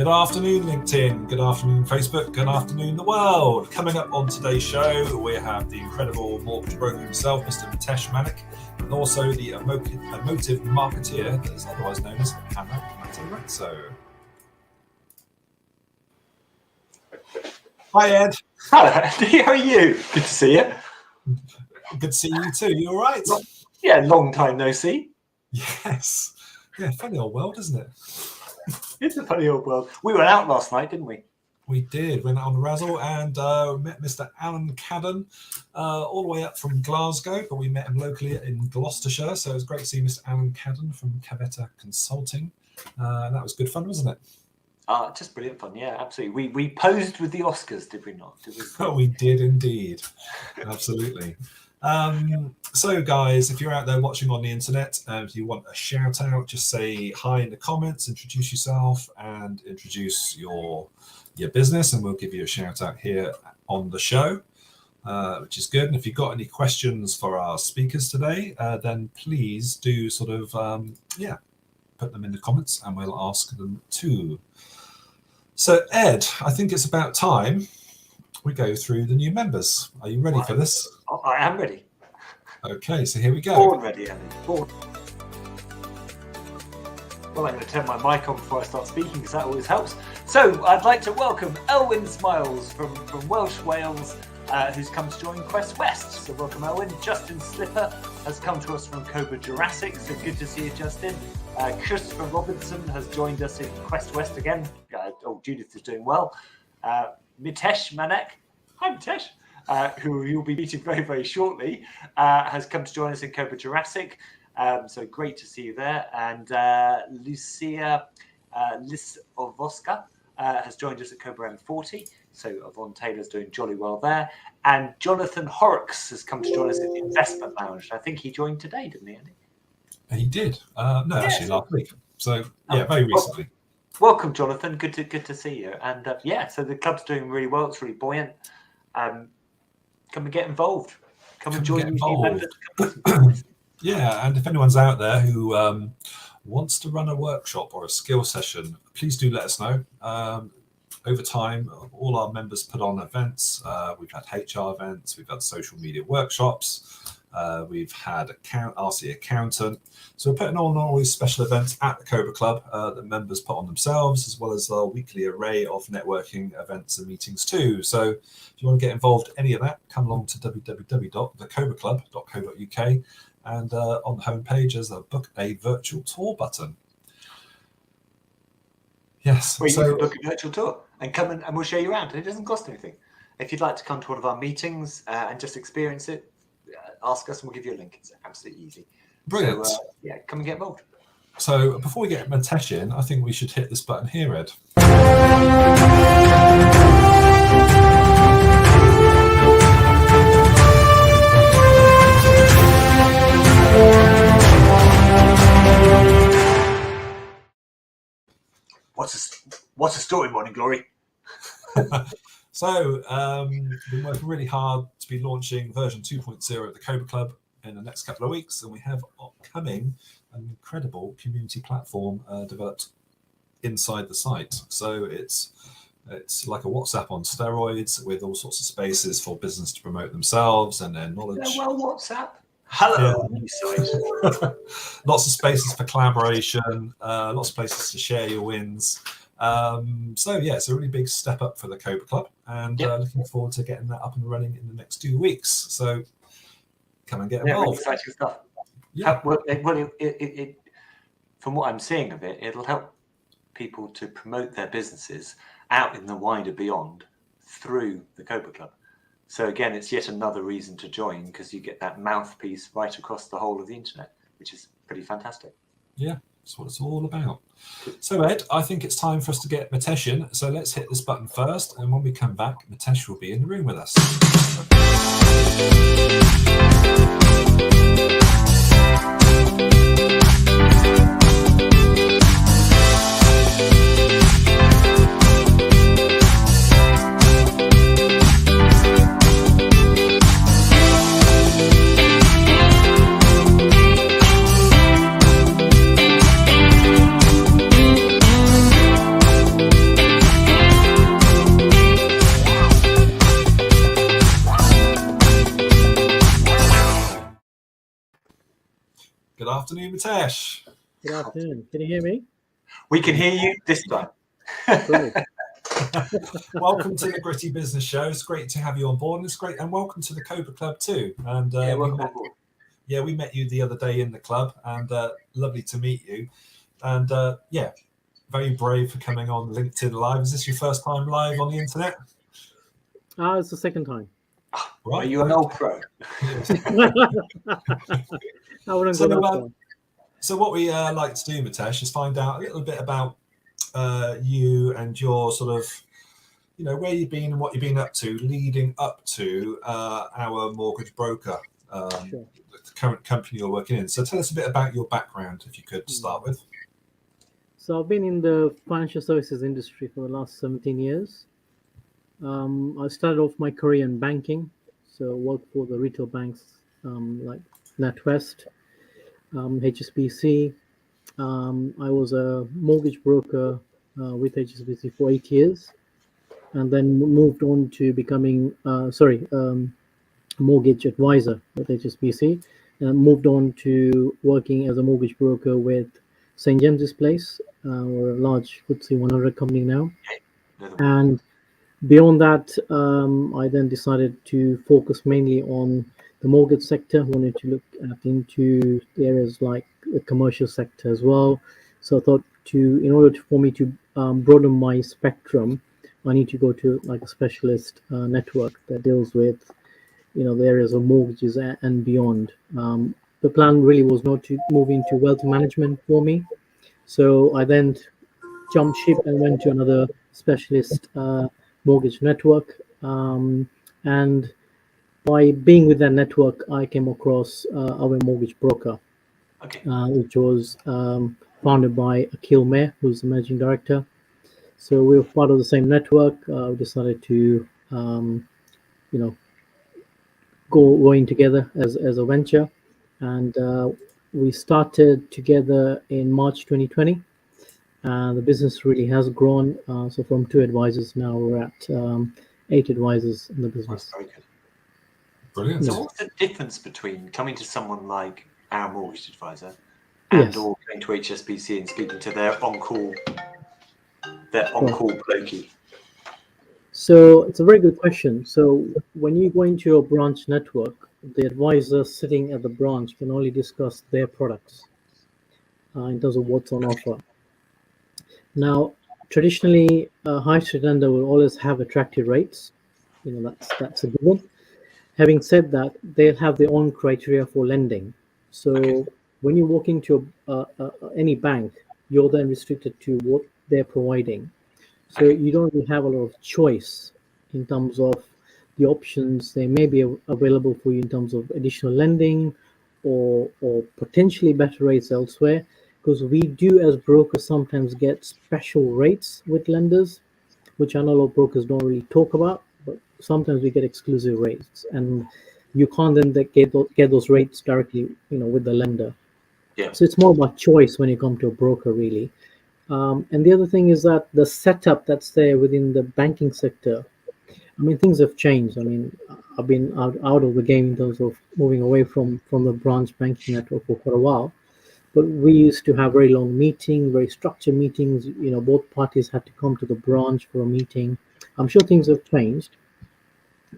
Good afternoon, LinkedIn. Good afternoon, Facebook. Good afternoon, the world. Coming up on today's show, we have the incredible mortgage broker himself, Mr. Mitesh Manek, and also the emotive marketeer that is otherwise known as Hannah Matarazzo. Hi, Ed. Hello, Andy. How are you? Good to see you. Good to see you too. You all right? Yeah, long time no see. Yes. Yeah, funny old world, isn't it? It's a funny old world. We went out last night, didn't we? We did. Went out on the razzle and met Mr. Alan Cadden all the way up from Glasgow, but we met him locally in Gloucestershire. So it was great to see Mr. Alan Cadden from Cavetta Consulting. That was good fun, wasn't it? Just brilliant fun. Yeah, absolutely. We posed with the Oscars, did we not? Oh, we did indeed. Absolutely. So guys, if you're out there watching on the internet, if you want a shout out, just say hi in the comments, introduce yourself and introduce your business, and we'll give you a shout out here on the show, which is good. And if you've got any questions for our speakers today, then please do sort of put them in the comments and we'll ask them too. So Ed, I think it's about time we go through the new members. Are you ready for this? I am ready. Okay, so here we go. Born ready, Andy. Born. Well, I'm going to turn my mic on before I start speaking because that always helps. So I'd like to welcome Elwyn Smiles from Welsh Wales, who's come to join Quest West. So welcome, Elwyn. Justin Slipper has come to us from Cobra Jurassic. So good to see you, Justin. Christopher Robinson has joined us in Quest West again. Judith is doing well. Mitesh Manek. Hi, Mitesh. Who you'll be meeting very, very shortly, has come to join us in Cobra Jurassic. So great to see you there. And Lucia Lisovoska has joined us at Cobra M40. So Yvonne Taylor's doing jolly well there. And Jonathan Horrocks has come to join us at the Investment Lounge. I think he joined today, didn't he, Andy? He did. Actually last week. So yeah, very recently. Welcome, Jonathan. Good to see you. And so the club's doing really well. It's really buoyant. Come and get involved. Come and join me. Yeah, and if anyone's out there who wants to run a workshop or a skill session, please do let us know. Over time, all our members put on events. We've had HR events, we've had social media workshops, we've had RC Accountant. So we're putting on all these special events at the Cobra Club that members put on themselves, as well as our weekly array of networking events and meetings too. So if you want to get involved in any of that, come along to www.thecobraclub.co.uk, and on the homepage there's a book a virtual tour button. Yes. Well, you can book a virtual tour and come and we'll show you around. It doesn't cost anything. If you'd like to come to one of our meetings and just experience it, ask us and we'll give you a link. It's absolutely easy. Brilliant. So, come and get involved. So before we get Mitesh in, I think we should hit this button here, Ed. What's the story, Morning Glory? So we've been working really hard to be launching version 2.0 of the Cobra Club in the next couple of weeks, and we have upcoming an incredible community platform developed inside the site. So it's like a WhatsApp on steroids with all sorts of spaces for business to promote themselves and their knowledge. Well, WhatsApp. Hello, yeah. Lots of spaces for collaboration, lots of places to share your wins. So yeah, it's a really big step up for the Cobra Club, and looking forward to getting that up and running in the next 2 weeks. So come and get involved. Really exciting stuff. Yeah. It, from what I'm seeing of it, it'll help people to promote their businesses out in the wider beyond through the Cobra Club. So again, it's yet another reason to join, because you get that mouthpiece right across the whole of the internet, which is pretty fantastic. Yeah, that's what it's all about. So Ed, I think it's time for us to get Mitesh in. So let's hit this button first, and when we come back, Mitesh will be in the room with us. Good afternoon, Mitesh. Good afternoon. Can you hear me? We can hear you this time. Great. Welcome to the Gritty Business Show. It's great to have you on board, and it's great. And welcome to the Cobra Club too. And we met you the other day in the club, and lovely to meet you. And very brave for coming on LinkedIn Live. Is this your first time live on the internet? It's the second time. Right. Are you an old pro? I wouldn't go that far. So what we like to do, Mitesh, is find out a little bit about you and your sort of, where you've been and what you've been up to leading up to our mortgage broker, Sure. the current company you're working in. So tell us a bit about your background, if you could, to start with. So I've been in the financial services industry for the last 17 years. I started off my career in banking, so worked for the retail banks like NatWest, HSBC. I was a mortgage broker with HSBC for 8 years, and then moved on to becoming mortgage advisor with HSBC, and moved on to working as a mortgage broker with St. James's Place, or a large FTSE 100 company now. And beyond that, I then decided to focus mainly on the mortgage sector. Wanted to look into the areas like the commercial sector as well. So I thought in order for me to broaden my spectrum, I need to go to like a specialist network that deals with, the areas of mortgages and beyond. The plan really was not to move into wealth management for me. So I then jumped ship and went to another specialist mortgage network. And by being with that network, I came across our mortgage broker, which was founded by Akil Mayer, who's the managing director. So we were part of the same network. We decided to, go in together as a venture, and we started together in March 2020. The business really has grown. So from 2 advisors now we're at 8 advisors in the business. That's very good. Brilliant. So what's the difference between coming to someone like our mortgage advisor and or going to HSBC and speaking to their on-call blokey? So it's a very good question. So when you go into your branch network, the advisor sitting at the branch can only discuss their products in terms of what's on offer. Now, traditionally, a high street lender will always have attractive rates. That's a given. Having said that, they'll have their own criteria for lending. So when you walk into any bank, you're then restricted to what they're providing. So you don't really have a lot of choice in terms of the options they may be available for you in terms of additional lending or potentially better rates elsewhere. Because we do, as brokers, sometimes get special rates with lenders, which I know a lot of brokers don't really talk about, but sometimes we get exclusive rates, and you can't then get those rates directly, with the lender. Yeah. So it's more about choice when you come to a broker, really. And the other thing is that the setup that's there within the banking sector, things have changed. I've been out of the game in terms of moving away from the branch banking network for quite a while. But we used to have very long meetings, very structured meetings. Both parties had to come to the branch for a meeting. I'm sure things have changed,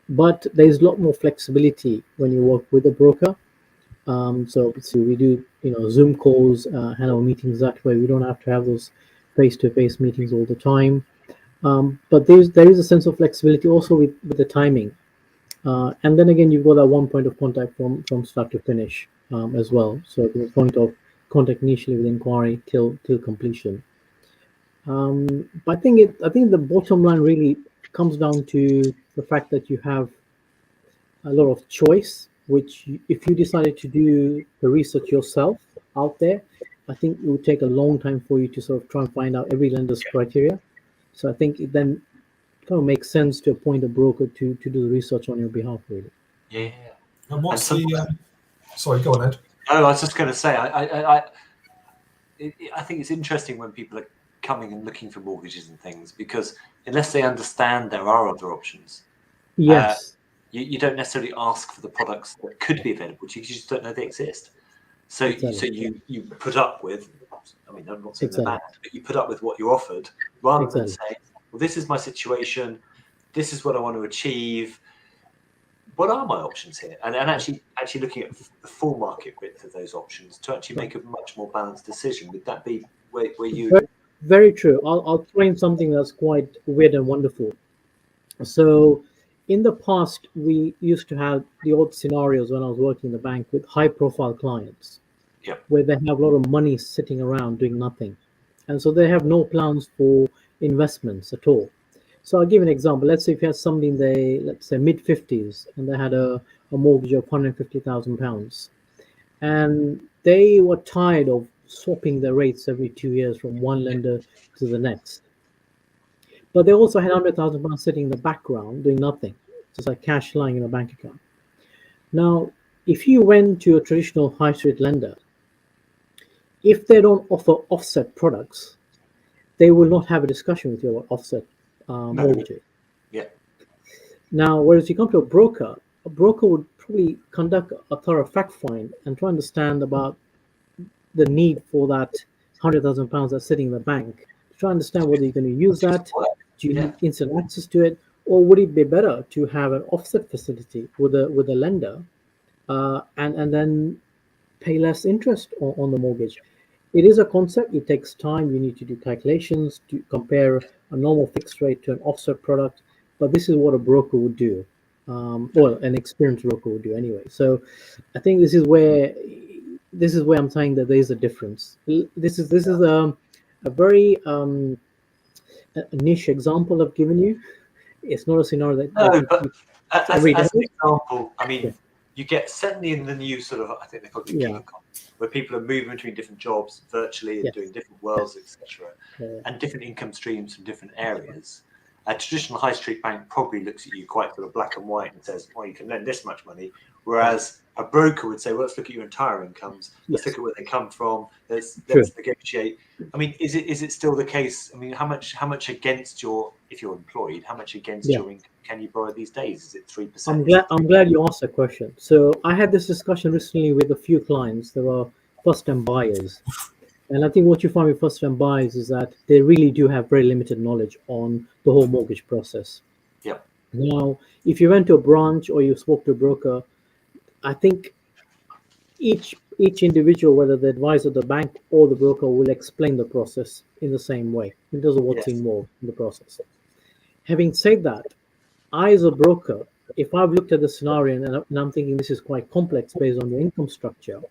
but there's a lot more flexibility when you work with a broker. So we do, Zoom calls, have our meetings that way. We don't have to have those face-to-face meetings all the time. But there is a sense of flexibility also with the timing. And then again, you've got that one point of contact from start to finish as well. So the point of contact initially with inquiry till completion. But I think the bottom line really comes down to the fact that you have a lot of choice, which if you decided to do the research yourself out there, I think it would take a long time for you to sort of try and find out every lender's criteria. So I think it then kind of makes sense to appoint a broker to do the research on your behalf, really. Yeah. And what's sorry, go on, Ed. Oh, I was just going to say, I think it's interesting when people are coming and looking for mortgages and things, because unless they understand there are other options, yes, you don't necessarily ask for the products that could be available to you because you just don't know they exist. So, Exactly. you put up with, I mean, I'm not saying they're Exactly. bad, but you put up with what you're offered rather than Exactly. say, well, this is my situation, this is what I want to achieve. What are my options here? And actually looking at the full market width of those options to actually make a much more balanced decision. Would that be where you? Very, very true. I'll throw in something that's quite weird and wonderful. So, in the past, we used to have the odd scenarios when I was working in the bank with high profile clients Yeah. where they have a lot of money sitting around doing nothing. And so they have no plans for investments at all. So I'll give an example. Let's say if you had somebody in the, let's say, mid 50s and they had a mortgage of £150,000 and they were tired of swapping their rates every 2 years from one lender to the next. But they also had £100,000 sitting in the background doing nothing, just like cash lying in a bank account. Now, if you went to a traditional high street lender, if they don't offer offset products, they will not have a discussion with you about offset mortgages. Yeah. Now, whereas you come to a broker would probably conduct a thorough fact find and try to understand about the need for that £100,000 that's sitting in the bank. Try to understand whether you're going to use that. Do you need instant access to it, or would it be better to have an offset facility with a lender, and then pay less interest on the mortgage? It is a concept. It takes time. You need to do calculations to compare a normal fixed rate to an offset product. But this is what a broker would do. Well, an experienced broker would do anyway. So I think this is where I'm saying that there is a difference. This is a very a niche example I've given you. It's not a scenario that No, you but as every an day. example, I mean, Yeah. you get certainly in the new sort of, I think they call it the Yeah. gig economy, where people are moving between different jobs virtually and Yes. doing different worlds, etc., Yeah. and different income streams from different areas. A traditional high street bank probably looks at you quite sort of black and white and says, well, you can lend this much money. Whereas a broker would say, well, let's look at your entire incomes. Let's Yes. look at where they come from. Let's True. negotiate. I mean, is it still the case? I mean, how much against your, if you're employed, how much against Yeah. your income can you borrow these days? Is it 3%? I'm glad you asked that question. So I had this discussion recently with a few clients. There are first-time buyers, and I think what you find with first-time buyers is that they really do have very limited knowledge on the whole mortgage process. Yep. Now, if you went to a branch or you spoke to a broker, I think each individual, whether the advisor, the bank, or the broker, will explain the process in the same way in terms of what's Yes. involved in the process. Having said that, I, as a broker, if I've looked at the scenario and I'm thinking this is quite complex based on your income structure,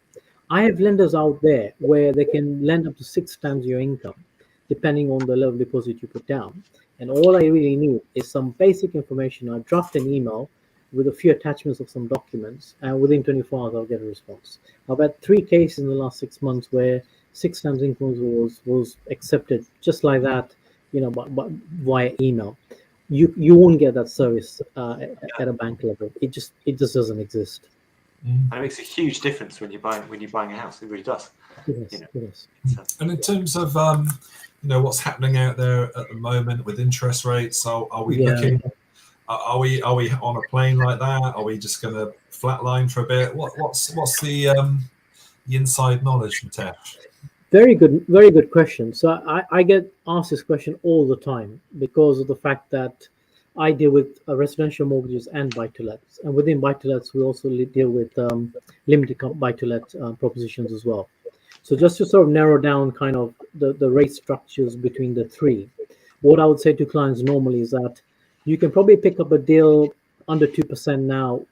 I have lenders out there where they can lend up to 6 times your income, depending on the level of deposit you put down. And all I really need is some basic information. I draft an email with a few attachments of some documents, and within 24 hours, I'll get a response. I've had 3 cases in the last 6 months where 6 times income was accepted just like that, but via email. You won't get that service at a bank level. It just doesn't exist. And it makes a huge difference when you're buying a house. It really does. Yes. And in terms of what's happening out there at the moment with interest rates, are we looking? Are we on a plane like that? Are we just going to flatline for a bit? What's the inside knowledge from Tesh? Very good question. So I get asked this question all the time because of the fact that I deal with residential mortgages and buy-to-lets, and within buy-to-lets we also deal with limited buy-to-let propositions as well. So just to sort of narrow down kind of the rate structures between the three, what I would say to clients normally is that you can probably pick up a deal under 2% now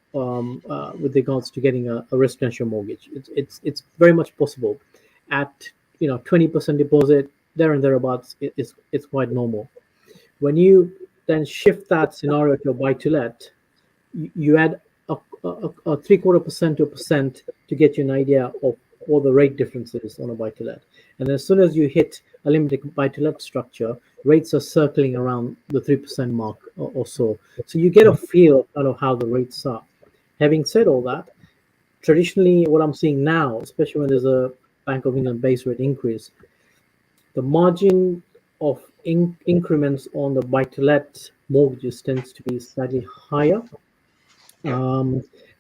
with regards to getting a residential mortgage. It's very much possible at 20% deposit there and thereabouts. It's quite normal. When you then shift that scenario to a buy-to-let, you add a 0.75% to 1% to get you an idea of what the rate difference is on a buy-to-let. And as soon as you hit a limited buy-to-let structure, rates are circling around the 3% mark or so. So you get a feel out of how the rates are. Having said all that, traditionally what I'm seeing now, especially when there's a Bank of England base rate increase, the margin of increments on the buy-to-let mortgages tends to be slightly higher Yeah.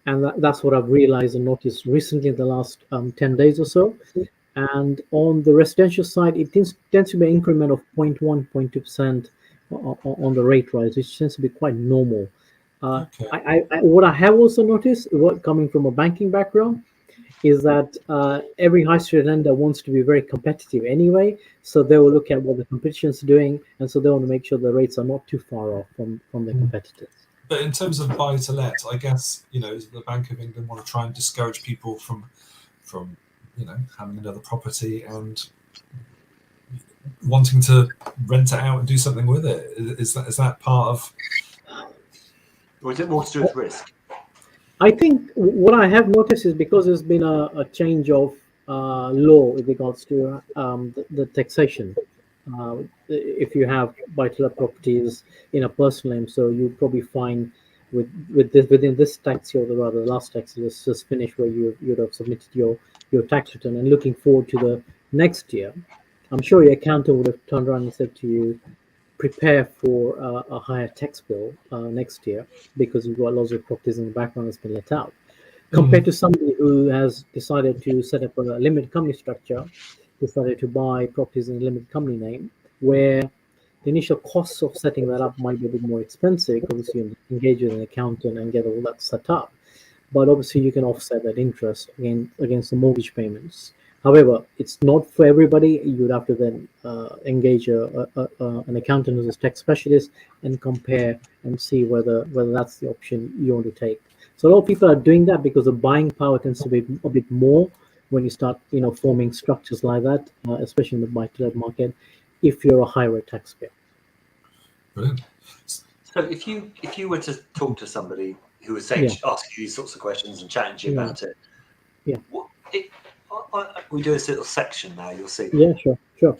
And that's what I've realized and noticed recently in the last 10 days or so. And on the residential side, it tends to be an increment of 0.1, 0.2% on the rate rise, which tends to be quite normal. Okay. What I have also noticed, coming from a banking background, is that every high street lender wants to be very competitive anyway. So they will look at what the competition is doing, and so they want to make sure the rates are not too far off from their competitors. But in terms of buy to let, I guess the Bank of England want to try and discourage people from having another property and wanting to rent it out and do something with it. Is that part of? Or is it more to do with risk? I think what I have noticed is because there's been a change of law with regards to the taxation. If you have buy-to-let properties in a personal name, so you probably find within this tax year, or rather the last tax year is just finished, where you'd have submitted your tax return and looking forward to the next year. I'm sure your accountant would have turned around and said to you, prepare for a higher tax bill next year because you've got lots of properties in the background that's been let out. Compared to somebody who has decided to set up a limited company structure, decided to buy properties in a limited company name, where the initial costs of setting that up might be a bit more expensive. Obviously, you engage with an accountant and get all that set up, but obviously you can offset that interest against the mortgage payments. However, it's not for everybody. You would have to then engage an accountant who's a tax specialist and compare and see whether that's the option you want to take. So a lot of people are doing that because the buying power tends to be a bit more when you start, forming structures like that, especially in the buy-to-let market, if you're a higher rate taxpayer. Brilliant. So if you were to talk to somebody who was saying, ask you these sorts of questions and chatting to you about it, we do a little section now. You'll see. Yeah, sure.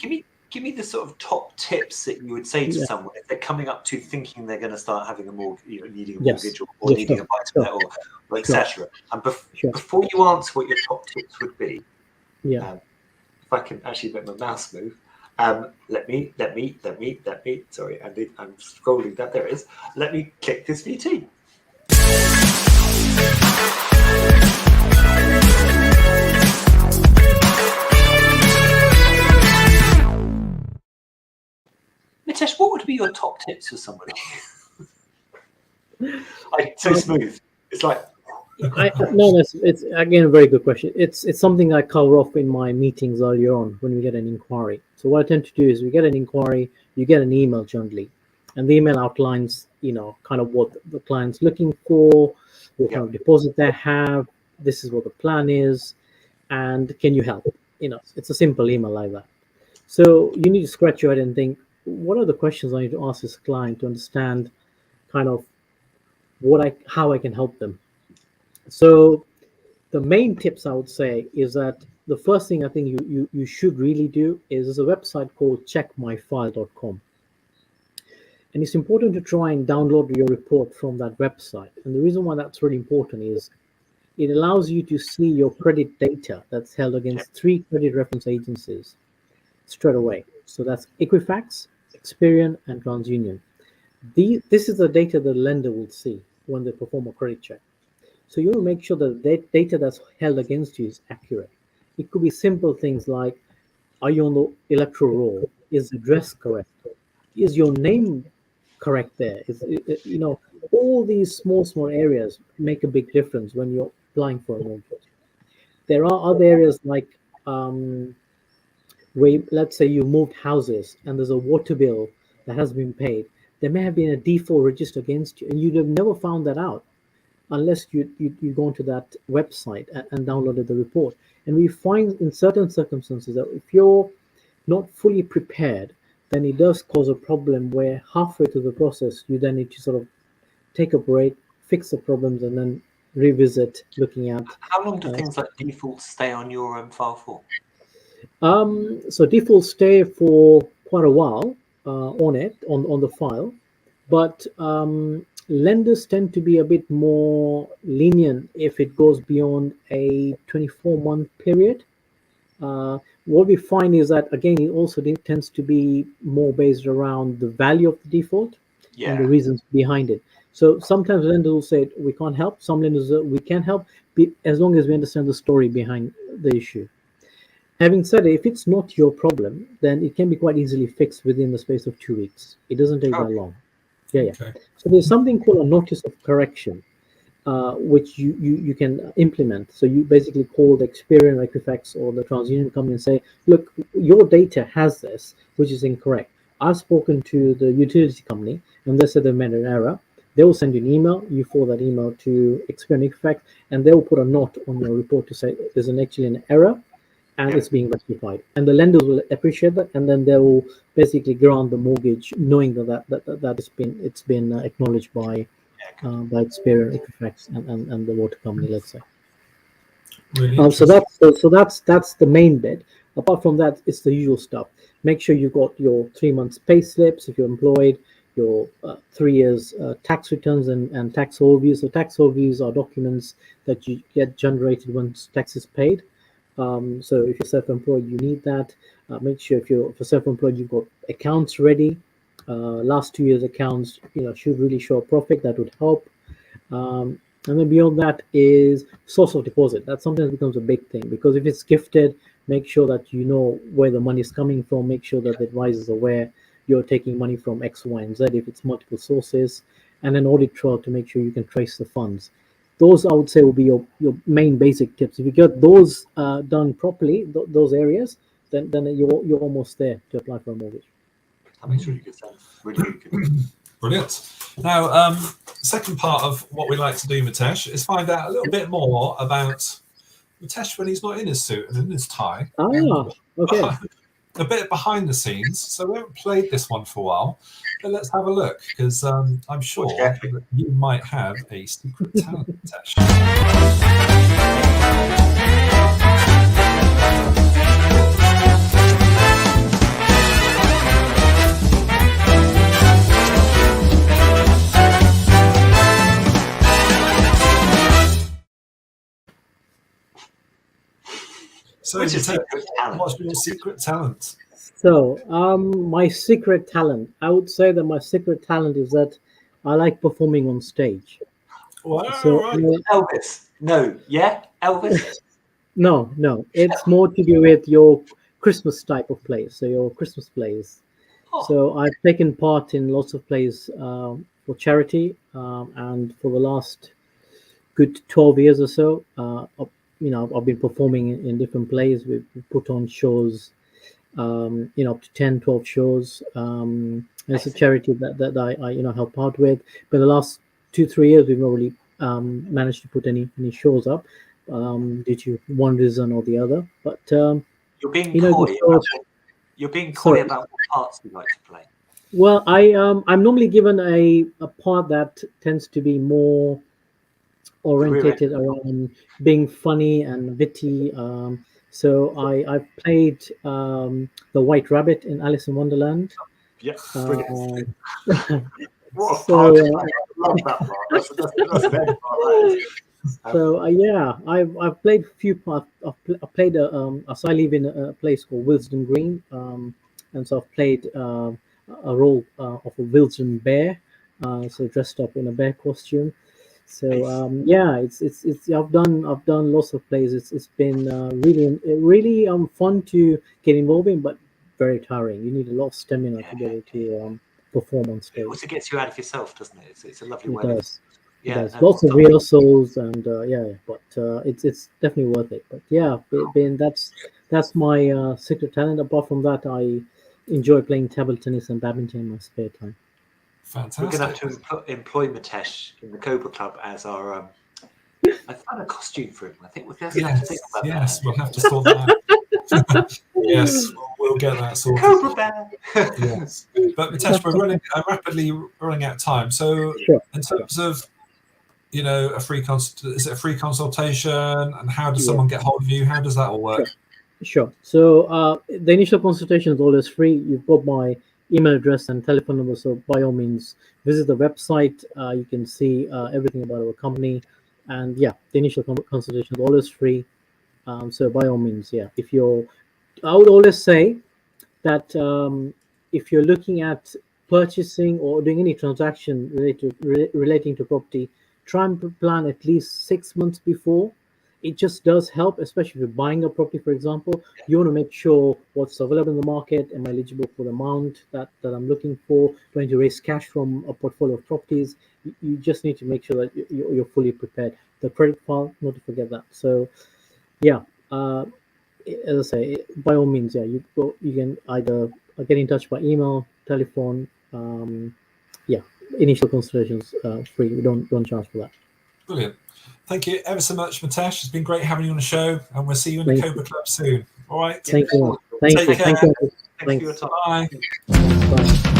Give me the sort of top tips that you would say to someone if they're coming up to thinking they're going to start having a mortgage, needing a mortgage or needing a buy-to-let or etc. And before you answer what your top tips would be, if I can actually make my mouse move. Let me. Sorry, Andy, I'm scrolling that. There it is. Let me click this VT. Mitesh, what would be your top tips for somebody? So smooth. It's like. It's again a very good question. It's something I cover off in my meetings earlier on when we get an inquiry. So what I tend to do is we get an inquiry, you get an email generally, and the email outlines, kind of what the client's looking for, what kind of deposit they have. This is what the plan is, and can you help? It's a simple email like that. So you need to scratch your head and think, what are the questions I need to ask this client to understand, kind of how I can help them. So the main tips I would say is that the first thing I think you should really do is there's a website called checkmyfile.com. And it's important to try and download your report from that website. And the reason why that's really important is it allows you to see your credit data that's held against 3 credit reference agencies straight away. So that's Equifax, Experian, and TransUnion. This is the data the lender will see when they perform a credit check. So you want to make sure that the data that's held against you is accurate. It could be simple things like, are you on the electoral roll? Is the address correct? Is your name correct there? All these small areas make a big difference when you're applying for a mortgage. There are other areas like where, let's say you moved houses and there's a water bill that has been paid. There may have been a default registered against you, and you'd have never found that out unless you go onto that website and downloaded the report. And we find in certain circumstances that if you're not fully prepared, then it does cause a problem where halfway through the process, you then need to sort of take a break, fix the problems, and then revisit looking at. How long do things like defaults stay on your file for? So defaults stay for quite a while on the file, but lenders tend to be a bit more lenient if it goes beyond a 24-month period. What we find is that, again, it also tends to be more based around the value of the default and the reasons behind it. So sometimes lenders will say we can't help. Some lenders we can help, as long as we understand the story behind the issue. Having said it, if it's not your problem, then it can be quite easily fixed within the space of 2 weeks. It doesn't take that long. Yeah. Okay. So there's something called a notice of correction, which you can implement. So you basically call the Experian, Equifax, or the TransUnion company and say, look, your data has this, which is incorrect. I've spoken to the utility company, and they said they made an error. They will send you an email. You forward that email to Experian, Equifax, and they will put a note on your report to say there's actually an error, and it's being rectified. And the lenders will appreciate that, and then they will basically grant the mortgage, knowing that it's been acknowledged by Experian, Equifax, and the water company, let's say. Really So that's the main bit. Apart from that, it's the usual stuff. Make sure you got your 3 months pay slips if you're employed, your 3 years tax returns and tax overviews. So tax overviews are documents that you get generated once tax is paid. So if you're self-employed, you need that. Make sure if you're self-employed, you've got accounts ready. Last 2 years accounts, should really show a profit. That would help. And then beyond that is source of deposit. That sometimes becomes a big thing, because if it's gifted, make sure that you know where the money is coming from. Make sure that the advisor is aware you're taking money from X, Y, and Z if it's multiple sources, and an audit trail to make sure you can trace the funds. Those, I would say, will be your main basic tips. If you get those done properly, those areas, then you're almost there to apply for a mortgage. That makes really good sense. Really good. Brilliant. Now, second part of what we like to do, Mitesh, is find out a little bit more about Mitesh when he's not in his suit and in his tie. Okay. A bit behind the scenes. So we haven't played this one for a while, but let's have a look, because I'm sure that you might have a secret talent, Mitesh. So, What's your Mitesh, secret talent? what's your secret talent? So, my secret talent, I would say that my secret talent is that I like performing on stage. Wow, So, right. Elvis. No. Yeah? Elvis? no, it's more to do with your Christmas type of plays. So your Christmas plays. Oh. So I've taken part in lots of plays for charity, and for the last good 12 years or so, I've been performing in different plays. We've put on shows, up to 10, 12 shows. It's a charity that I help out with. But the last 2-3 years, we've not really managed to put any shows up due to one reason or the other. But You're being coy. You're being coy about what parts you like to play. Well, I'm normally given a part that tends to be more orientated around being funny and witty. So I've played the White Rabbit in Alice in Wonderland. Yeah. What a part. I love that part. That's an end part. So I've played a few parts. I've played so I live in a place called Willesden Green, and so I've played a role of a Willesden bear, so dressed up in a bear costume. So it's I've done lots of plays. It's been really fun to get involved in, but very tiring. You need a lot of stamina to be able to perform on stage. It also gets you out of yourself, doesn't it? It's a lovely way. It does. Yeah, there's lots of rehearsals and but it's definitely worth it. But that's my secret talent. Apart from that, I enjoy playing table tennis and badminton in my spare time. Fantastic. We're going to have to employ Mitesh in the Cobra Club as our. I found a costume for him. I think we're going to have to think about that. Yes, we'll have to sort that out. Yes, we'll get that sorted. Cobra Bear. Yes, but Mitesh, we're rapidly running out of time. So, in terms of a free is it a free consultation, and how does someone get hold of you? How does that all work? Sure. So the initial consultation is always free. You've got my email address and telephone number, so by all means visit the website. You can see everything about our company, and the initial consultation is always free. So by all means, I would always say that if you're looking at purchasing or doing any transaction relating to property, try and plan at least 6 months before. It just does help, especially if you're buying a property, for example. You want to make sure what's available in the market. Am I eligible for the amount that I'm looking for? Trying to raise cash from a portfolio of properties. You just need to make sure that you're fully prepared. The credit file, not to forget that. So, yeah, as I say, by all means, yeah, you can either get in touch by email, telephone. Initial consultations free. We don't charge for that. Brilliant. Thank you ever so much, Mitesh. It's been great having you on the show, and we'll see you in the Cobra Club soon. All right. Thank you. Thanks for your time. Bye. Bye.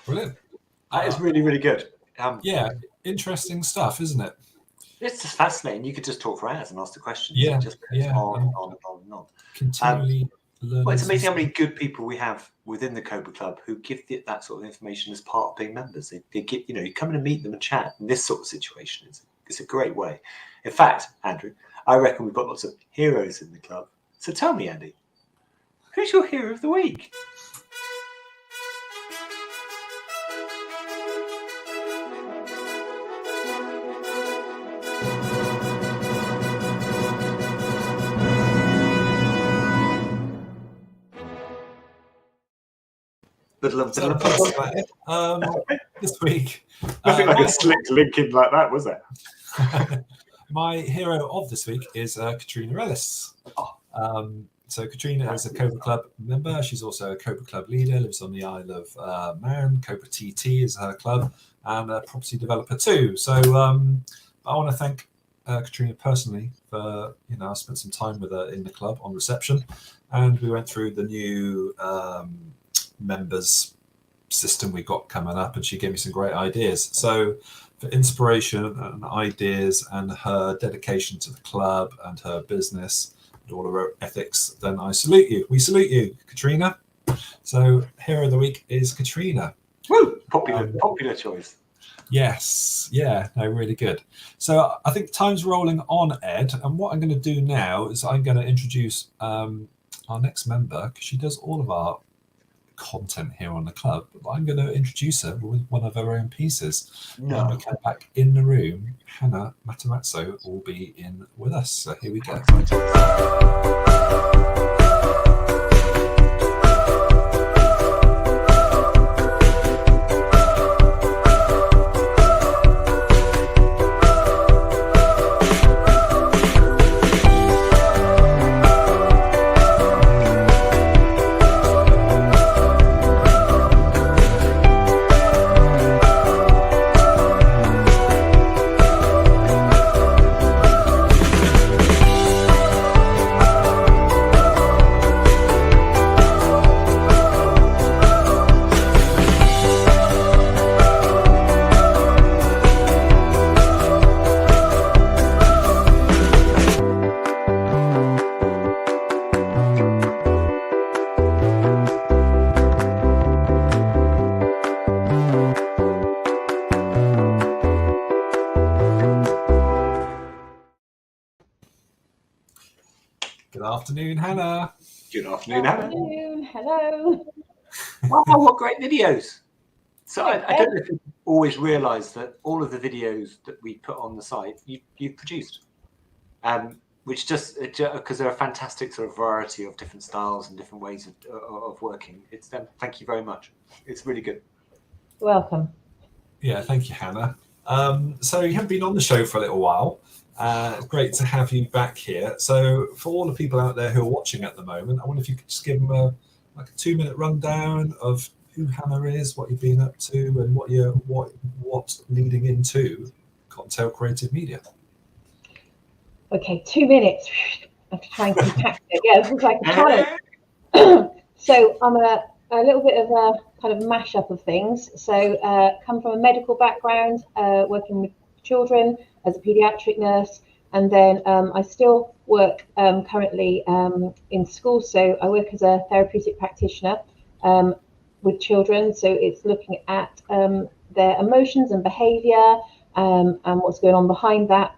Brilliant. That is really, really good. Yeah, interesting stuff, isn't it? It's just fascinating. You could just talk for hours and ask the questions. Yeah, It just goes on and on and on and on. Continually learning. Well, it's amazing how many good people we have within the Cobra Club who give that sort of information as part of being members. They give, you come in and meet them and chat in this sort of situation. It's a great way. In fact, Andrew, I reckon we've got lots of heroes in the club. So tell me, Andy, who's your hero of the week? This week, Nothing like a slick link in like that, was there? My hero of this week is Katrina Ellis. So Katrina is a Cobra Club member. She's also a Cobra Club leader, lives on the Isle of Man. Cobra TT is her club, and a property developer too. So I want to thank Katrina personally for, I spent some time with her in the club on reception, and we went through the new members system we got coming up, and she gave me some great ideas. So for inspiration and ideas and her dedication to the club and her business and all of her ethics, then I salute you. We salute you, Katrina. So hero of the week is Katrina. Woo! Popular choice. Yes, yeah, no, really good. So I think time's rolling on, Ed, and what I'm going to do now is I'm going to introduce our next member, because she does all of our content here on the club, but I'm going to introduce her with one of her own pieces. When we come back in the room, Hannah Matarazzo will be in with us. So here we go. afternoon, Hannah. Good afternoon, Hannah. Afternoon. Hello. Wow, what great videos. So I don't know if you always realise that all of the videos that we put on the site, you've produced. Which just because there are a fantastic sort of variety of different styles and different ways of working. It's thank you very much. It's really good. Welcome. Yeah, thank you, Hannah. So you haven't been on the show for a little while. Great to have you back here. So for all the people out there who are watching at the moment, I wonder if you could just give them a 2-minute rundown of who Hannah is, what you've been up to, and what leading into Cottontail Creative Media. Okay, 2 minutes. I have to try and compact it. Yeah, this is like a challenge. So I'm a little bit of a kind of mashup of things. So come from a medical background, working with children as a pediatric nurse, and then I still work currently in school. So I work as a therapeutic practitioner with children. So it's looking at their emotions and behaviour and what's going on behind that,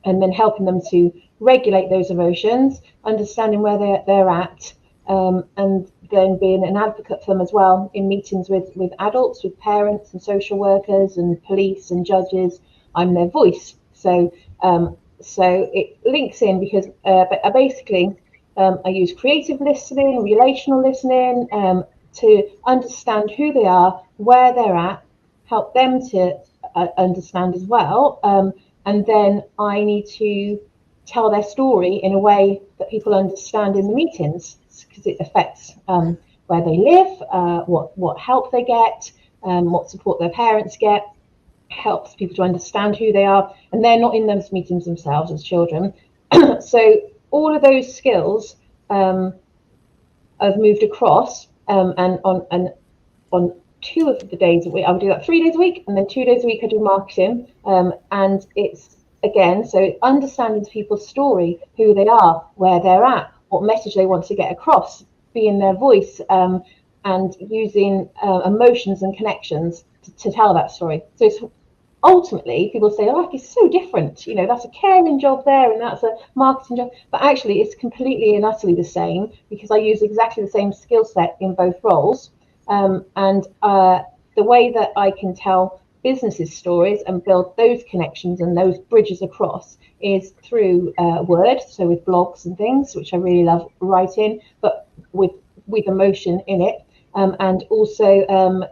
and then helping them to regulate those emotions, understanding where they're at, and then being an advocate for them as well in meetings with adults, with parents and social workers and police and judges. I'm their voice. So it links in because basically I use creative listening, relational listening to understand who they are, where they're at, help them to understand as well. And then I need to tell their story in a way that people understand in the meetings, because it affects where they live, what help they get, what support their parents get, helps people to understand who they are, and they're not in those meetings themselves as children. So all of those skills I've moved across, and on 2 of the days a week, I would do that 3 days a week, and then 2 days a week I do marketing. And it's, again, so understanding people's story, who they are, where they're at, what message they want to get across, being their voice, and using emotions and connections to tell that story. So it's ultimately, people say, oh, it's so different. You know, that's a caring job there and that's a marketing job. But actually, it's completely and utterly the same, because I use exactly the same skill set in both roles. And the way that I can tell businesses' stories and build those connections and those bridges across is through word, so with blogs and things, which I really love writing, but with emotion in it. And also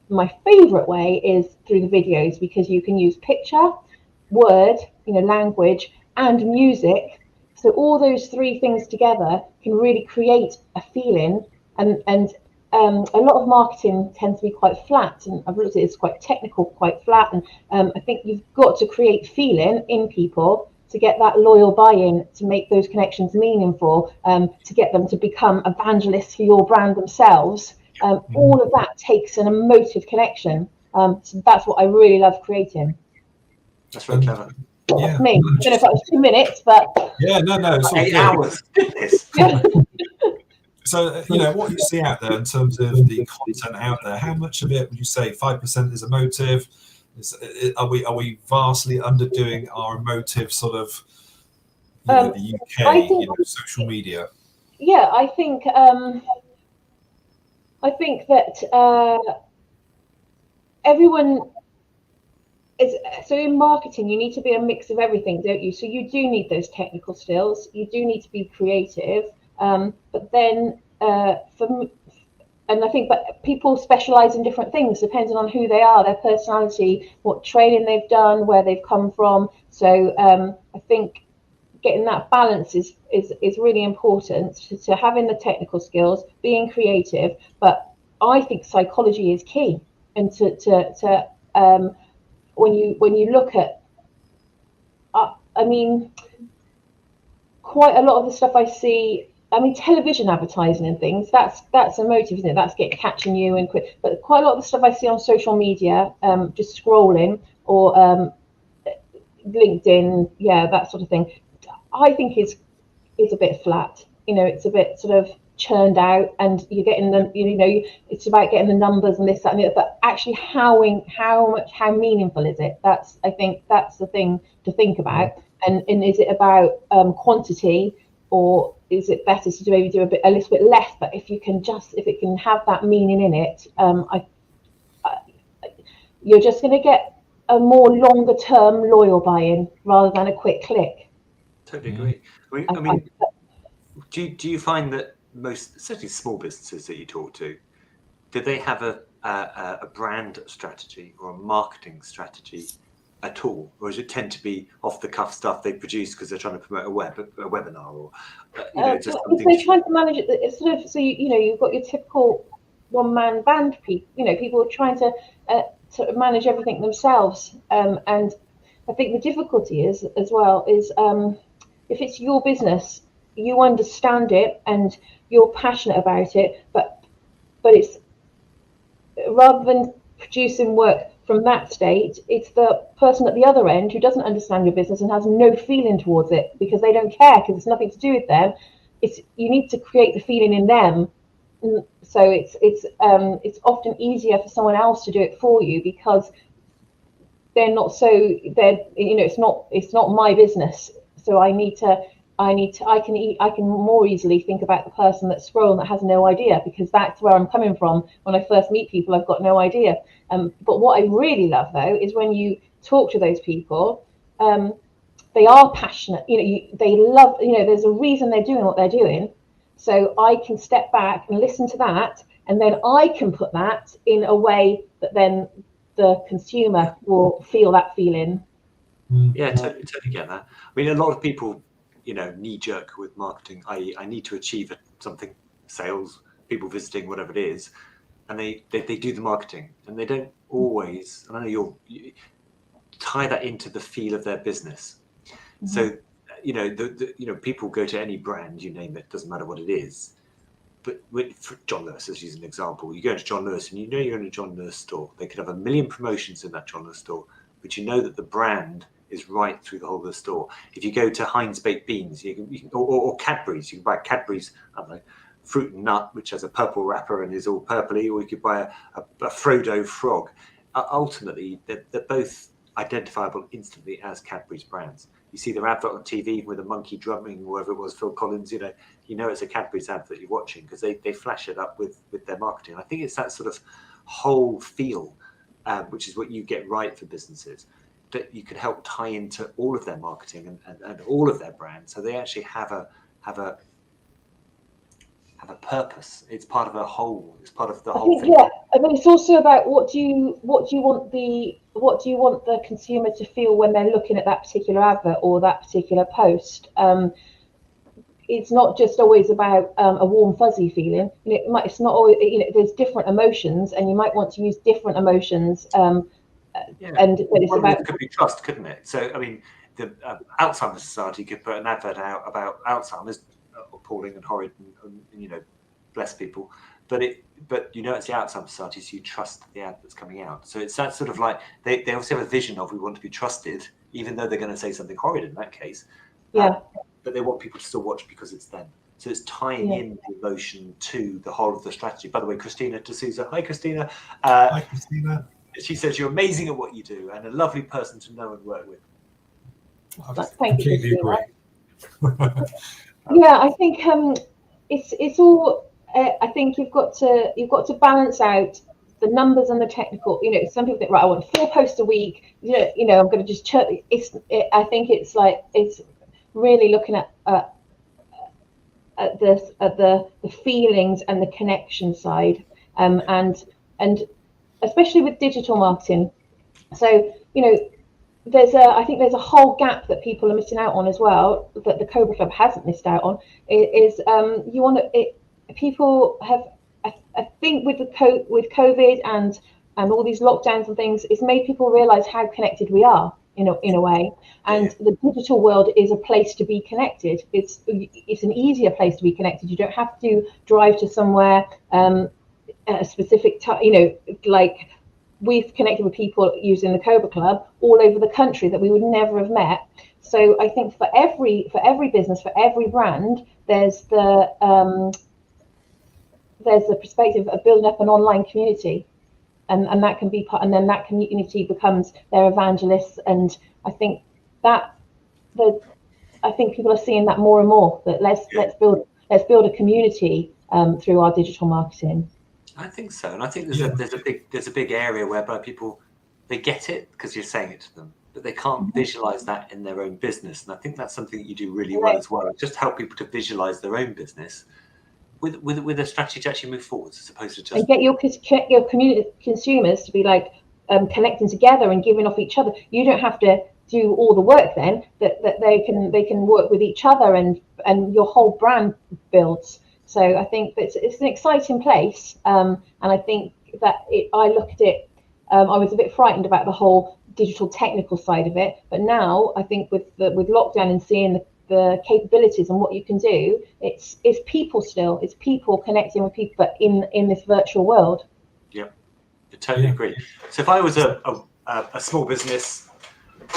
my favorite way is through the videos, because you can use picture, word, language, and music. So all those 3 things together can really create a feeling. And a lot of marketing tends to be quite flat, and I've looked at it, it's quite technical, quite flat. And I think you've got to create feeling in people to get that loyal buy-in, to make those connections meaningful, to get them to become evangelists for your brand themselves. All of that takes an emotive connection. So that's what I really love creating. That's really clever. Yeah. That's me. I don't know if that was 2 minutes, but Yeah, no, it's all 8 good. hours. Goodness. So, what you see out there in terms of the content out there, how much of it would you say 5% is emotive? Are we vastly underdoing our emotive sort of, the UK, I think, social media? Yeah, I think that everyone is, so in marketing you need to be a mix of everything, don't you? So you do need those technical skills, you do need to be creative, but then and I think, but people specialize in different things depending on who they are, their personality, what training they've done, where they've come from. So I think getting that balance is really important to having the technical skills, being creative. But I think psychology is key, and to when you look at, quite a lot of the stuff I see. Television advertising and things, that's emotive, isn't it? That's catching you and quick. But quite a lot of the stuff I see on social media, just scrolling, or LinkedIn, that sort of thing, I think is a bit flat. It's a bit sort of churned out, and you're getting them. It's about getting the numbers and this, that, and the other. But actually, how meaningful is it? I think that's the thing to think about. And is it about quantity, or is it better to maybe do a little bit less? But if it can have that meaning in it, you're just going to get a more longer term loyal buy-in rather than a quick click. Totally agree. I mean, do you find that most, certainly small businesses that you talk to, do they have a brand strategy or a marketing strategy at all, or does it tend to be off the cuff stuff they produce because they're trying to promote a webinar, or just if they're trying to manage it, it's sort of, so you've got your typical one-man band people. People are trying to sort of manage everything themselves, and I think the difficulty is as well is if it's your business, you understand it and you're passionate about it, but it's rather than producing work from that state, it's the person at the other end who doesn't understand your business and has no feeling towards it because they don't care, because it's nothing to do with them. You need to create the feeling in them. So it's often easier for someone else to do it for you because it's not my business. So I can more easily think about the person that's scrolling that has no idea, because that's where I'm coming from. When I first meet people, I've got no idea. But what I really love though is when you talk to those people, they are passionate. They love. There's a reason they're doing what they're doing. So I can step back and listen to that, and then I can put that in a way that then the consumer will feel that feeling. Yeah, totally get that. I mean, a lot of people, knee jerk with marketing, i.e. I need to achieve something, sales, people visiting, whatever it is, and they do the marketing, and they don't always, and I know you tie that into the feel of their business. Mm-hmm. So, people go to any brand, you name it, doesn't matter what it is. But for John Lewis, let's use an example. You go into John Lewis and you're in a John Lewis store. They could have 1 million promotions in that John Lewis store, but you know that the brand is right through the whole of the store. If you go to Heinz Baked Beans, you can or Cadbury's, you can buy Cadbury's, I don't know, fruit and nut, which has a purple wrapper and is all purpley, or you could buy a Frodo frog. Ultimately, they're both identifiable instantly as Cadbury's brands. You see their advert on TV with a monkey drumming, whoever it was, Phil Collins, it's a Cadbury's ad that you're watching because they flash it up with their marketing. I think it's that sort of whole feel, which is what you get right for businesses, that you can help tie into all of their marketing and all of their brands, so they actually have a purpose. It's part of a whole. It's part of the whole thing. Yeah, I mean, it's also about what do you want the consumer to feel when they're looking at that particular advert or that particular post. It's not just always about a warm fuzzy feeling. It's not always. There's different emotions, and you might want to use different emotions. And it's about, it could be trust, couldn't it? So I mean, the Alzheimer's Society could put an advert out about Alzheimer's. Appalling and horrid, and bless people, but it's the Alzheimer's Society, so you trust the ad that's coming out. So it's that sort of like they obviously have a vision of, we want to be trusted, even though they're going to say something horrid in that case. Yeah. But they want people to still watch because it's them. So it's tying in the emotion to the whole of the strategy. By the way, Christina D'Souza. Hi, Christina. Hi, Christina. She says you're amazing at what you do and a lovely person to know and work with. I completely agree. Yeah, I think it's all. I think you've got to balance out the numbers and the technical. Some people think, right, I want 4 posts a week. I'm going to just church. I think it's really looking at the feelings and the connection side, and especially with digital marketing. So I think there's a whole gap that people are missing out on as well, that the Cobra Club hasn't missed out on. People have, I think with COVID and all these lockdowns and things, it's made people realise how connected we are in a way. And the digital world is a place to be connected. It's an easier place to be connected. You don't have to drive to somewhere at a specific time. Like, we've connected with people using the Cobra Club all over the country that we would never have met. So I think for every business, for every brand, there's the perspective of building up an online community, and that can be part, and then that community becomes their evangelists. And I think that I think people are seeing that more and more. That let's build a community through our digital marketing. I think so, and I think there's a big area whereby people, they get it because you're saying it to them, but they can't visualize that in their own business. And I think that's something that you do really well as well. Just help people to visualize their own business with a strategy to actually move forwards, as opposed to just and get your community consumers to be like connecting together and giving off each other. You don't have to do all the work then. That they can work with each other, and your whole brand builds. So I think it's an exciting place, and I think that I look at it. I was a bit frightened about the whole digital technical side of it, but now I think with lockdown and seeing the capabilities and what you can do, it's people still. It's people connecting with people, but in this virtual world. Yeah, I totally agree. So if I was a small business,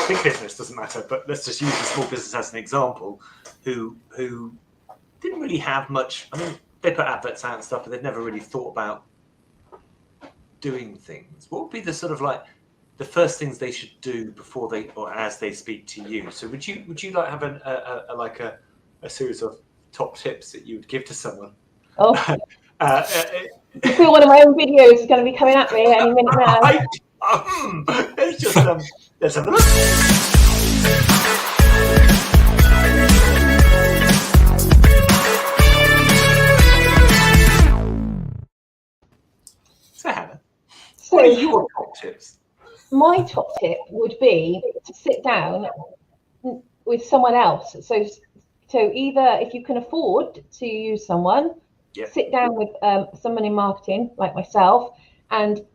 big business doesn't matter, but let's just use a small business as an example, who didn't really have much. I mean, they put adverts out and stuff, but they've never really thought about doing things. What would be the sort of like the first things they should do before they or as they speak to you? So would you like have a series of top tips that you would give to someone? Oh, I feel one of my own videos is going to be coming at me any minute now. Let's just let's have a look. So Hannah, what are your top tips? My top tip would be to sit down with someone else. So either if you can afford to use someone, sit down with someone in marketing like myself and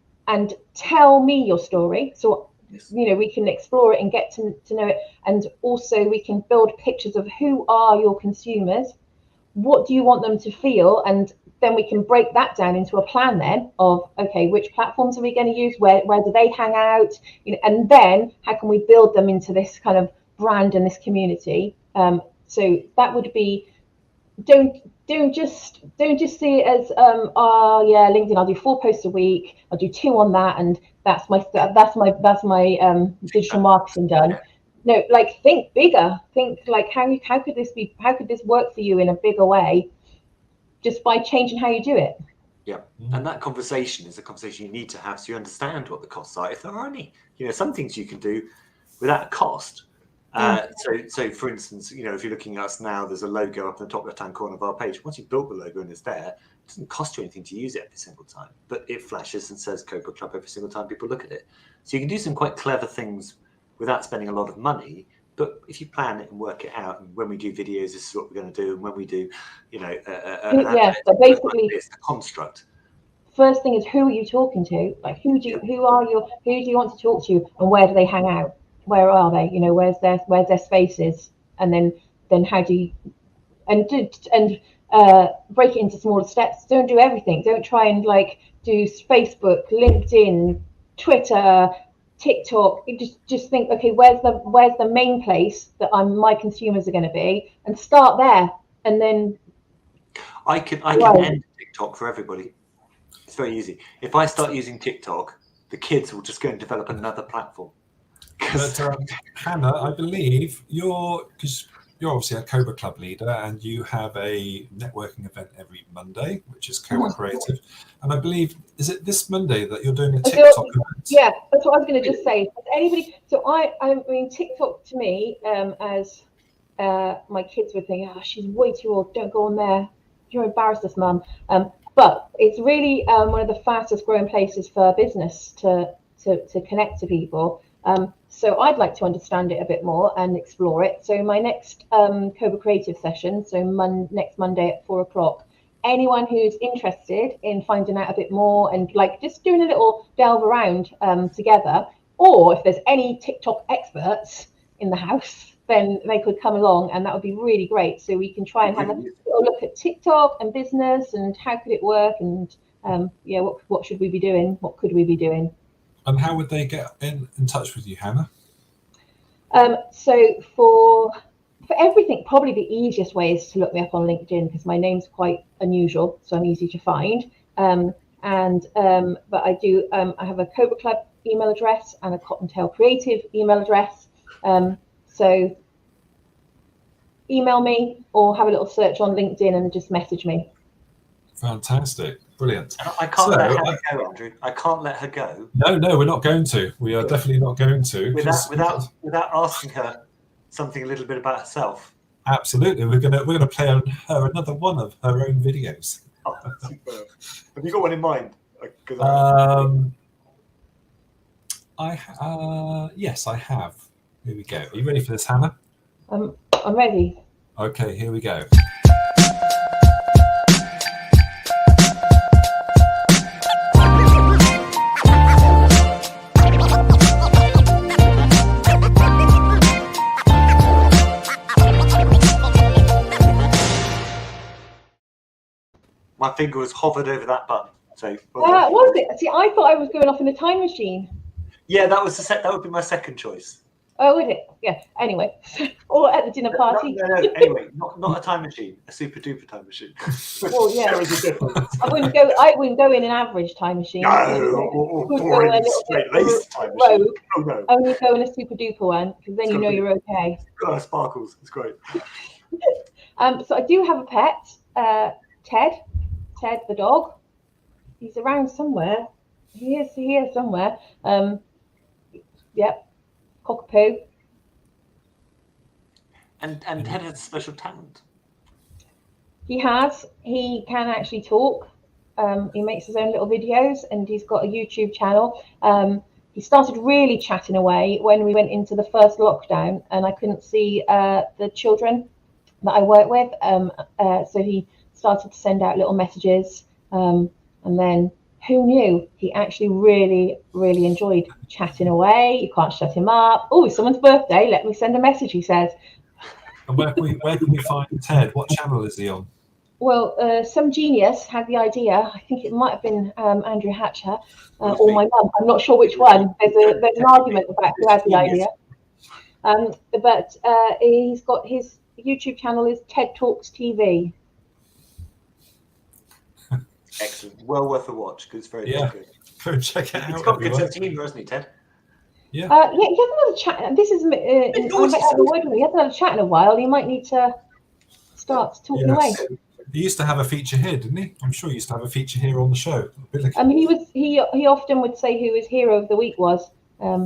tell me your story. So we can explore it and get to know it, and also we can build pictures of who are your consumers, what do you want them to feel, and then we can break that down into a plan then of, okay, which platforms are we going to use, where do they hang out, and then how can we build them into this kind of brand and this community. So that would be, don't just see it as LinkedIn, I'll do 4 posts a week, I'll do 2 on that, and that's my digital marketing done. No, like think bigger. Think like how could this work for you in a bigger way, just by changing how you do it. Yeah, and that conversation is a conversation you need to have, so you understand what the costs are, if there are any. Some things you can do without a cost. So for instance, if you're looking at us now, there's a logo up in the top left-hand corner of our page. Once you've built the logo and it's there, it doesn't cost you anything to use it every single time, but it flashes and says Cobra Club every single time people look at it. So you can do some quite clever things without spending a lot of money. But if you plan it and work it out, and when we do videos, this is what we're going to do, and when we do, so basically, it's the construct. First thing is, who are you talking to? Like, who do you want to talk to, and where do they hang out? Where are they? Where's their spaces? And then how do you break it into smaller steps? Don't do everything. Don't try and do Facebook, LinkedIn, Twitter, TikTok. You just think, okay, where's the main place that my consumers are going to be, and start there. And then I can end TikTok for everybody. It's very easy. If I start using TikTok, the kids will just go and develop another platform. But Hannah, I believe you're obviously a Cobra Club leader, and you have a networking event every Monday, which is Cobra Creative. And I believe, is it this Monday that you're doing a TikTok event? Yeah, that's what I was going to just say. Anybody? So I mean, TikTok to me, as my kids would think, she's way too old. Don't go on there. You're embarrassed us, Mum. But it's really one of the fastest growing places for business to connect to people. So I'd like to understand it a bit more and explore it. So my next Cobra Creative session, so next Monday at 4:00, anyone who's interested in finding out a bit more and just doing a little delve around together, or if there's any TikTok experts in the house, then they could come along, and that would be really great. So we can try and have a little look at TikTok and business and how could it work, and what should we be doing? What could we be doing? And how would they get in touch with you, Hannah? So for everything, probably the easiest way is to look me up on LinkedIn, because my name's quite unusual, so I'm easy to find. But I do. I have a Cobra Club email address and a Cottontail Creative email address. So email me or have a little search on LinkedIn and just message me. Fantastic. Brilliant. I can't let her go, Andrew. I can't let her go. No, we're not going to. We are definitely not going to. Without asking her something a little bit about herself. Absolutely. We're gonna play on her another one of her own videos. Oh, superb. Have you got one in mind? Yes, I have. Here we go. Are you ready for this, Hannah? I'm ready. Okay, here we go. My finger was hovered over that button. So Was it? See, I thought I was going off in a time machine. yeah, that would be my second choice. Oh, would it? Yeah. Anyway, or at the dinner party. No. Anyway, not a time machine, a super duper time machine. Well, yeah. There is a difference. I wouldn't go in an average time machine. No, or in a straight laced time machine. Rogue. Oh no. Only go in a super duper one because then you know you're okay. Sparkles. It's great. So I do have a pet, Ted the dog. He's around somewhere. He is here somewhere. Yep. Cockapoo. And Ted has a special talent. He can actually talk. He makes his own little videos and he's got a YouTube channel. He started really chatting away when we went into the first lockdown and I couldn't see the children that I work with. So he started to send out little messages. And then who knew? He actually really, really enjoyed chatting away. You can't shut him up. Oh, it's someone's birthday. Let me send a message, he says. And where can we find Ted? What channel is he on? Well, some genius had the idea. I think it might have been Andrew Hatcher or my mum. I'm not sure which one. There's an argument about who had the idea. But he's got his YouTube channel is Ted Talks TV. Excellent. Well worth a watch because it's very good. Go check it out. It's got good sense of humour, hasn't he, Ted? Yeah. Yeah, he has another chat. This is he has another chat in a while. He might need to start talking away. He used to have a feature here, didn't he? I'm sure he used to have a feature here on the show. He often would say who his hero of the week was.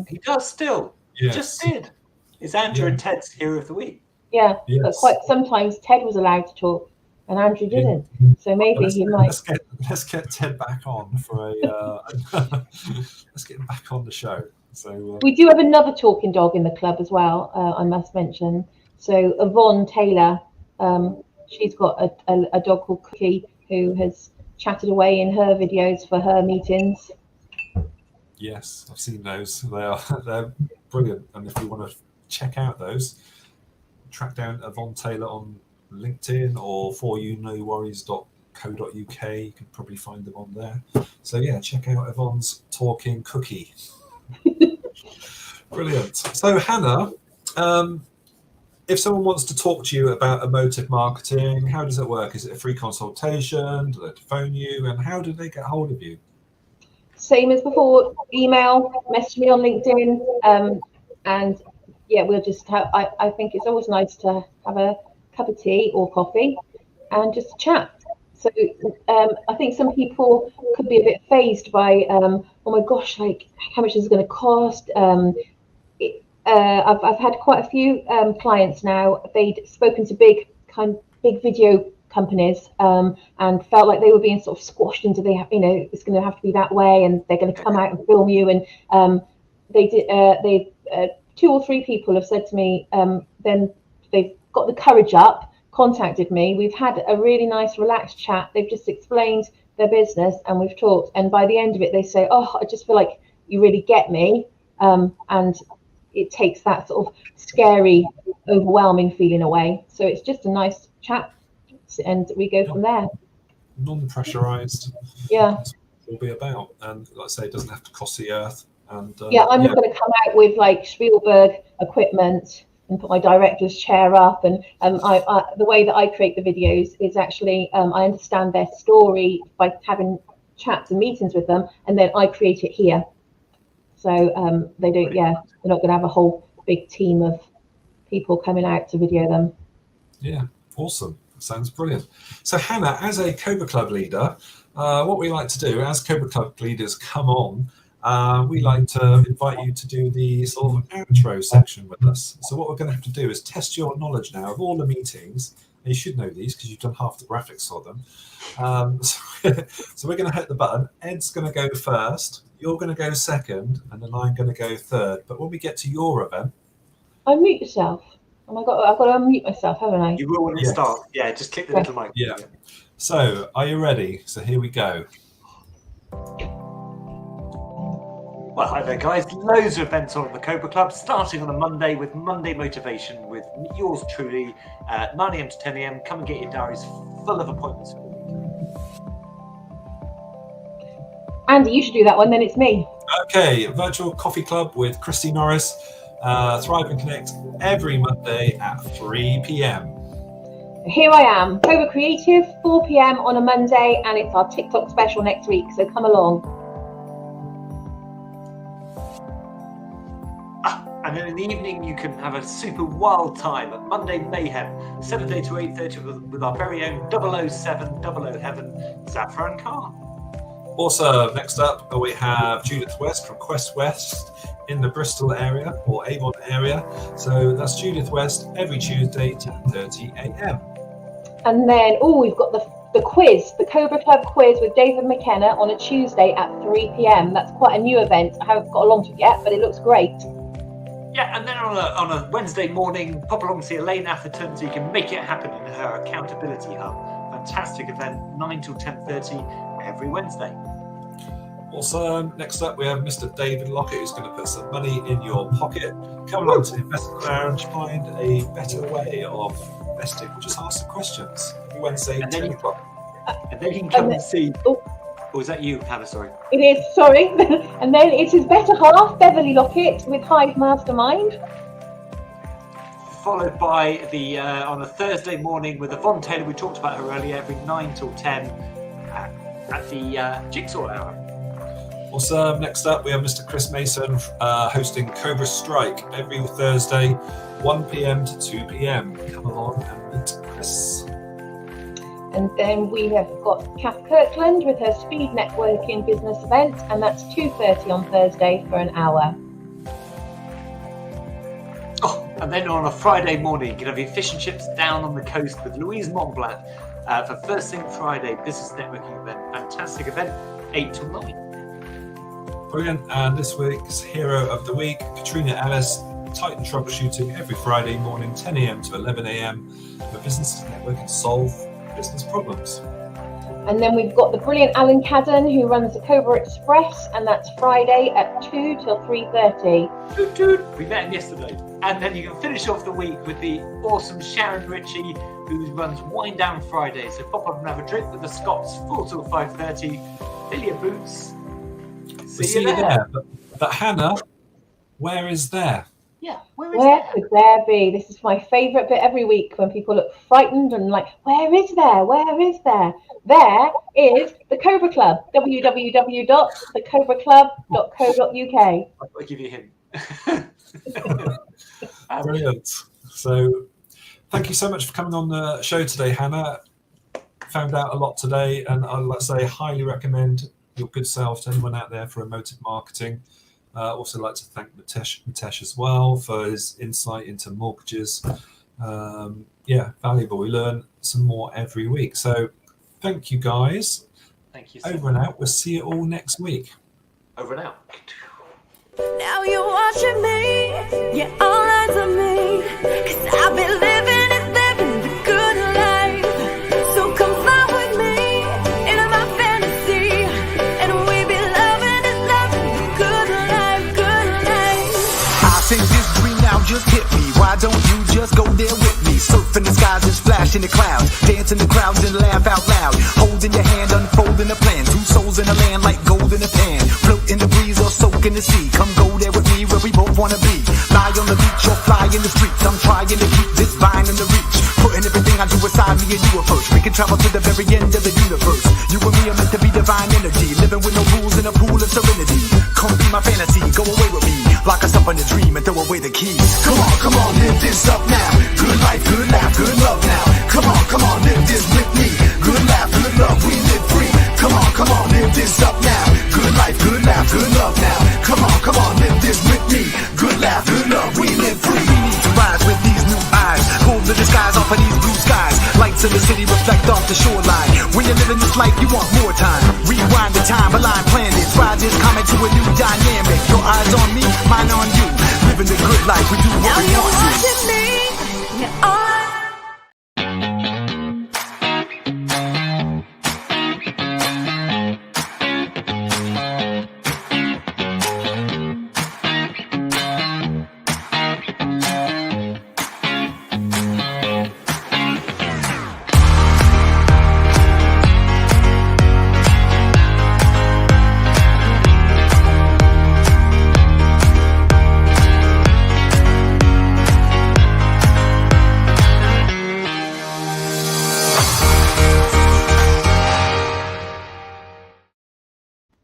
He does still. Yes. He just did. It's Andrew and Ted's hero of the week. Yeah, yes. But quite sometimes Ted was allowed to talk and Andrew didn't. So maybe he might. Let's get Ted back on for a. Let's get him back on the show. So we do have another talking dog in the club as well. I must mention. So Yvonne Taylor, she's got a dog called Cookie who has chatted away in her videos for her meetings. Yes, I've seen those. They're brilliant. And if you want to check out those, track down Yvonne Taylor on LinkedIn or foryounoworries.co.uk. You can probably find them on there. So yeah, check out Yvonne's Talking Cookie. Brilliant. So Hannah, if someone wants to talk to you about emotive marketing, how does it work? Is it a free consultation? Do they phone you? And how do they get hold of you? Same as before, email, message me on LinkedIn, and yeah, we'll just have, I think it's always nice to have a cup of tea or coffee and just chat. So I think some people could be a bit phased by, oh my gosh, like how much is it going to cost? I've had quite a few clients now. They'd spoken to big video companies and felt like they were being sort of squashed into it's going to have to be that way, and they're going to come out and film you. And they 2 or 3 people have said to me, then they've got the courage up, contacted me. We've had a really nice, relaxed chat. They've just explained their business and we've talked. And by the end of it, they say, "Oh, I just feel like you really get me," and it takes that sort of scary, overwhelming feeling away. So it's just a nice chat, and we go from there. Non-pressurized. Yeah. That's what it'll be about. And like I say, it doesn't have to cost the earth. And I'm not going to come out with like Spielberg equipment and put my director's chair up. And the way that I create the videos is actually I understand their story by having chats and meetings with them, and then I create it here. So they don't, they're not going to have a whole big team of people coming out to video them. Yeah, awesome. Sounds brilliant. So Hannah, as a Cobra Club leader, what we like to do as Cobra Club leaders come on, we like to invite you to do the sort of outro section with us. So what we're going to have to do is test your knowledge now of all the meetings. And you should know these because you've done half the graphics for them. So we're going to hit the button. Ed's going to go first. You're going to go second, and then I'm going to go third. But when we get to your event, Unmute yourself. Oh my God, I've got to unmute myself, haven't I? You will when you Yes. start. Yeah, just click the little mic. Yeah. So are you ready? So here we go. Well, hi there, guys. Loads of events on at the Cobra Club, starting on a Monday with Monday Motivation with yours truly, 9 a.m. to 10 a.m. Come and get your diaries full of appointments for the week. Andy, you should do that one, then it's me. Okay, Virtual Coffee Club with Christy Norris. Thrive and Connect every Monday at 3 p.m. Here I am, Cobra Creative, 4 p.m. on a Monday, and it's our TikTok special next week, so come along. And then in the evening, you can have a super wild time at Monday Mayhem, 7:30 to 8:30 with our very own 007 00 Heaven, Zafran Khan. Also, next up, we have Judith West from Quest West in the Bristol area or Avon area. So that's Judith West every Tuesday, 10:30 a.m. And then, we've got the quiz, the Cobra Club quiz with David McKenna on a Tuesday at 3 p.m. That's quite a new event. I haven't got along to it yet, but it looks great. Yeah, and then on a Wednesday morning, pop along to see Elaine Atherton so you can make it happen in her accountability hub. Fantastic event, 9 till 10:30 every Wednesday. Also, next up, we have Mr. David Lockett, who's going to put some money in your pocket. Come along to the Investment Lounge, find a better way of investing. We'll just ask some questions every Wednesday at 10 o'clock. And then you can come and see. Or was that you, Hannah? Sorry. It is, sorry. And then it's his better half, Beverly Lockett, with Hive Mastermind. Followed by the on a Thursday morning with Yvonne Taylor. We talked about her earlier, every 9 till 10 at the Jigsaw Hour. Also, next up, we have Mr. Chris Mason hosting Cobra Strike every Thursday, 1 p.m. to 2 p.m. Come along and meet Chris. And then we have got Kath Kirkland with her Speed Networking business event, and that's 2:30 on Thursday for an hour. Oh, and then on a Friday morning, you can have your fish and chips down on the coast with Louise Montblanc for First Thing Friday business networking event. Fantastic event, 8 till 9. Brilliant. And this week's Hero of the Week, Katrina Ellis, Titan Troubleshooting every Friday morning, 10 a.m. to 11 a.m. for businesses to network and solve business problems. And then we've got the brilliant Alan Cadden, who runs the Cobra Express, and that's Friday at 2 till 3:30. Toot toot. We met him yesterday. And then you can finish off the week with the awesome Sharon Ritchie, who runs Wind Down Friday. So pop up and have a drink with the Scots, 4 till 5:30. Fill your boots. See you there. But Hannah, where is there? Yeah, where Where could there be? This is my favourite bit every week when people look frightened and like, where is there? Where is there? There is the Cobra Club, www.thecobraclub.co.uk. I'll give you him. Brilliant. So thank you so much for coming on the show today, Hannah. Found out a lot today, and I'd like to say highly recommend your good self to anyone out there for Emotive Marketing. Also like to thank Mitesh as well for his insight into mortgages. Valuable. We learn some more every week. So thank you, guys. Thank you. Over and out. We'll see you all next week. Over and out. Now you're watching me, yeah, all eyes on me, 'cause I've been living the good life. So come fly with me into my fantasy, and we be loving the good life, good life. I think this dream now just hit me. Why don't you just go there with me? Surfing the skies and splashing the clouds, dancing the crowds and laugh out loud. Holding your hand, unfolding a plan. 2 souls in a land like gold in a pan. Float in the breeze or soak in the sea. Come go there with me where we both wanna be. Lie on the beach or fly in the streets. I'm trying to keep this vine in the reach. Putting everything I do aside, me and you approach. We can travel to the very end of the universe. You and me are meant to be divine energy. Living with no rules in a pool of serenity. Come be my fantasy, go away with me. Lock us up on your dream and throw away the keys. Come on, live this up now. Good life, good laugh, good love now. Come on, live this with me. Good laugh, good love, we live free. Come on, live this up now. Good life, good laugh, good love now. Come on, live this with me. Good laugh, good love, we live free. We need to rise with these new eyes. Hold the skies off of these blue skies. Lights in the city reflect off the shoreline. When you're living this life, you want more time. Rewind the time, align planets. Ride this comet to a new dynamic. Your eyes on me, mine on you. Living the good life, we do what Now we you're want to. watching me.